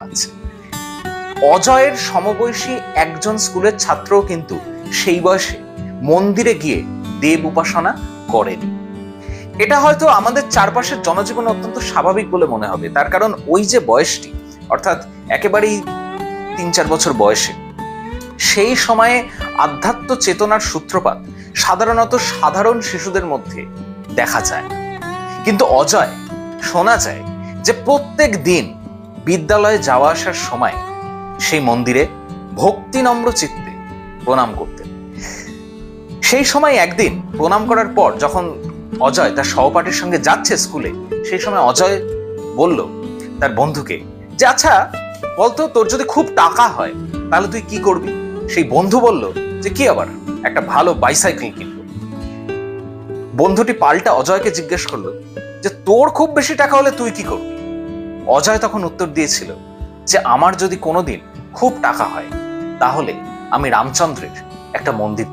আছে। অজয়ের সমবয়সী একজন স্কুলের ছাত্রও কিন্তু সেই বয়সে মন্দিরে গিয়ে দেব উপাসনা করেনি। এটা হয়তো আমাদের চারপাশের জনজীবনে অত্যন্ত স্বাভাবিক বলে মনে হবে, তার কারণ ওই যে বয়সটি, অর্থাৎ একেবারেই 3-4 বছর বয়সে, সেই সময়ে আধ্যাত্ম চেতনার সূত্রপাত সাধারণত সাধারণ শিশুদের মধ্যে দেখা যায়। কিন্তু অজয় শোনা যায় যে প্রত্যেক দিন বিদ্যালয়ে যাওয়া আসার সময় সেই মন্দিরে ভক্তি নম্র চিত্তে প্রণাম করতেন। সেই সময় একদিন প্রণাম করার পর যখন অজয় তার সহপাঠীর সঙ্গে যাচ্ছে স্কুলে, সেই সময় অজয় বলল তার বন্ধুকে যে, আচ্ছা বলতো, তোর যদি খুব টাকা হয় তাহলে তুই কি করবি? সেই বন্ধু বলল যে, কি আবার, একটা ভালো বাইসাইকেল কিনবো। বন্ধুটি পাল্টা অজয়কে জিজ্ঞেস করলো যে, তোর খুব বেশি টাকা হলে তুই কি করবি? অজয় তখন উত্তর দিয়েছিল যে, আমার যদি কোনোদিন খুব টাকা হয় তাহলে আমি রামচন্দ্রের একটা মন্দির